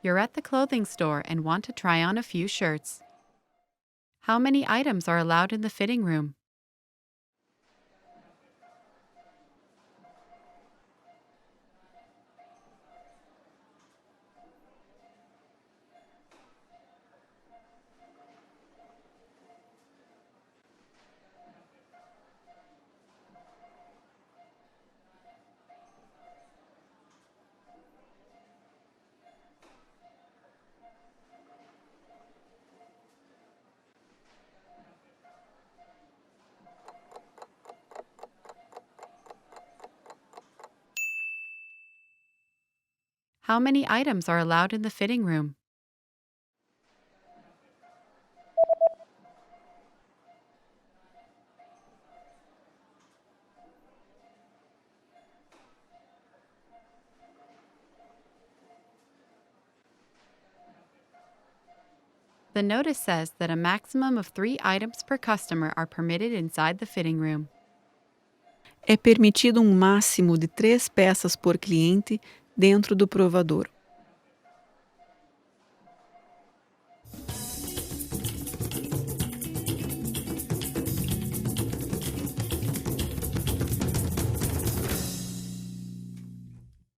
You're at the clothing store and want to try on a few shirts. How many items are allowed in the fitting room? How many items are allowed in the fitting room? The notice says that a maximum of 3 items per customer are permitted inside the fitting room. É permitido um máximo de 3 peças por cliente dentro do provador.